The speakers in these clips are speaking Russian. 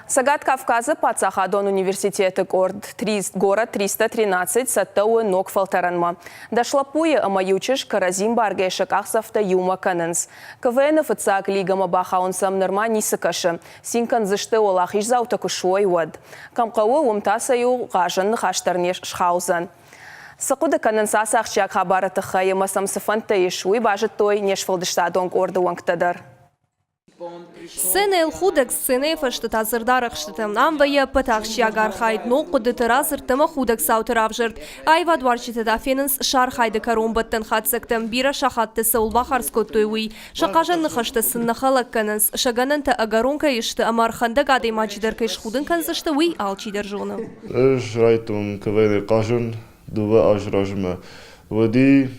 Сагат Кавказа Пацахадон университеты город 313 саттауы ног фалтаранма. Дашлапуе амаютчиш каразим баргейшек ахсафта юма канынс. КВН фыцак лигама бахаун самнырма нисыкашы. Синкан зышты олахиш заутаку шой уад. Камқауы умтасаю ғажын хаштарнеш шхаузан. Сақуда канынса сақчак хабараты хайыма самсыфанта ешуй бажытой нешфалдыштадонг орды уангтадар. Сцена الخودك сцена فشت تازردارق شتم ناموية بتاخشيا غارخايد نو قد ترازر تما خودك ساوتر افجرت ايوا دوارشت دافيننس شارخايد كارون بتن خات سكتم بيرا شخات تسول بخار سكوتوي شقاجن نخشت سن خلق كنس شغنن تا اگرون كيشت امار خنده قادي ماجدر كيش خودن كنزشت وي алчи держونه اش رايتم كوين قاجن دوا اجراجما ودي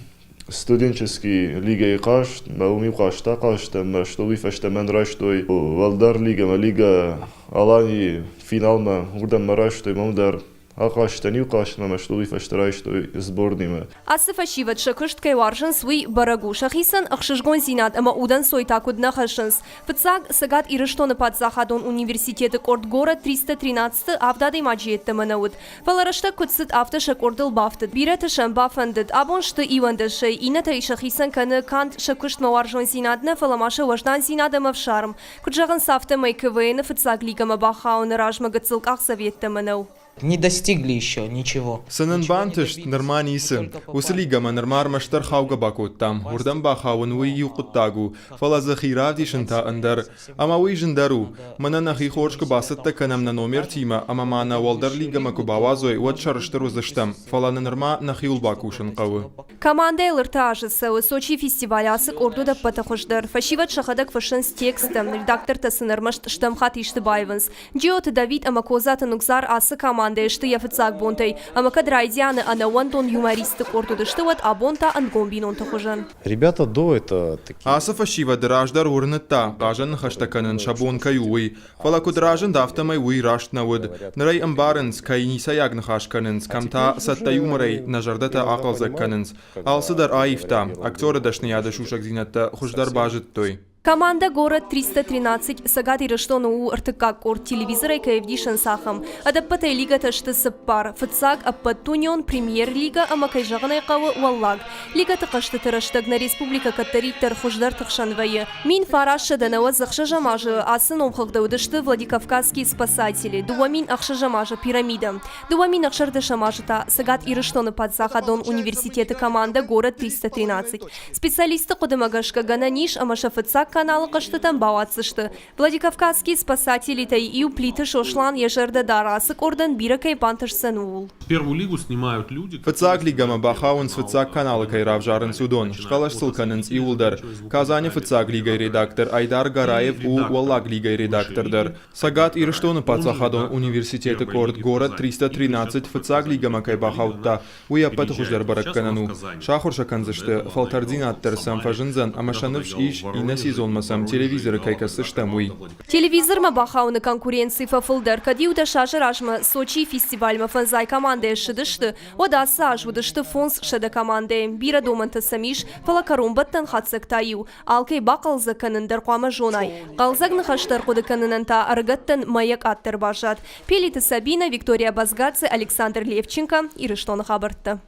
студенческий лига икаш, мауми кашта кашта, что вы фашта мен раштой, валдар лига алани финал ма урдан мараштой мамдар. Акашта не укашна, что вы фашта раштой сборными. Асыфашиват шакышт кайваршин свой барагу шахисан ахшишгон зинат, ама удан сой такуд нахашинс. Фцаг сагат ирыштоны Пацахадон университеты корт город 313 авдады маджиетты манауд. Фаларашта кутсит автошак ордыл бафтыд. Бираты шам бафандыд. Абоншты ивандышай. Ината и шахисан каны кант шакышт маваржон зинатны фаламаша важдан зинада мавшарм. Куджаган сафты май КВН фцаг лигама бахауны ражма гацылках советты манау. Не достигли еще ничего. Сененбантыш норманисым. Услигама нормар маштар хауга бакуттам. Урдан бахаун уи юқуттагу. Фалаза хиравдишнта андар. Ама уи жиндару. Мана нахи хоршка басытта канам на номер тима. Ама мана валдар лигама кубавазой уат шарыштару заштам. Фалана норма нахи улбакушын қавы. Команда элыртажысы Сочи фестивалясык ордуда патахушдар. Фашиват шахадак фашин с текстом. Редактор тасынырмашт штамхат иштыбайванс. Джиот Давид амакозата нукзар асы команда. Что я фцаг бонтай, а макадрайдианы анауантон юмористы ордуда штыват, а бонта ангомбинон тахужан. Ребята до это такие. Асафашива драждар урнетта, кажан хаштаканан шабон каюи. Фалаку дражан дафтамай уи рашт навуд. Нарай амбаренс кайниса ягнахашканенс, камта сатта юморей нажардата акалзакканенс. Алсыдар аифта, актера дашнияда шушак зинатта хуждар бажит той. Команда город 313 сагат ирыштоны у РТК корт телевизора кайвдишен сахам. Адаппата лига ташты сыппар. Фцаг аппаттунион премьер-лига амакайжаганы кавы уаллаг. Лига тақашты тырыштыгна республика каттариттер хуждар тықшанвайы. Мин фарашы данава зақшажамажы асын омхылды удышты Владикавказские спасатели. Дуамин ахшажамажы пирамида. Дуамин ахшардышамажыта сагат ирыштоны Пацахадон университеты команда город 313. Специалисты кудымагашка гананиш амаша Фцаг каналы кыштытан бауатсышты. Владикавказские спасатели тай и уплиты шошлан ежерда дарасык ордан биракай пантышсын уул. Первую лигу снимают люди. Фцаг лигама бахаунс Фцаг каналы кайравжарын судон. Шкалаш сылканынс иулдар. Казани Фцаг лигай редактор Айдар Гараев у Уаллаг лигай редактордар. Сагат ирыштоны Пацахадон университеты корт город 313 Фцаг лигама кай бахаутта. Уя патхуждар баракканану. Шахурша канзышты фалтардинаттар самфажынзан амашаныш иш и на сезон масам телевизоры кайкасы штамуй. Телевизор ма бахауны конкуренции фафылдар. Кадиуда шажыражма Сочи фестиваль ма фанзай команда шыдышты. Ода саж удышты фонс шыда команда. Бира доманта самиш фалакарумбаттан хатсак таю. Алкай бақалза канындар қуама жонай. Қалзагны хаштар қуды канынанта аргаттан маяк аттар бажат. Пелиты Сабина, Виктория Базгацы, Александр Левченко. Ирыштоны хабартты.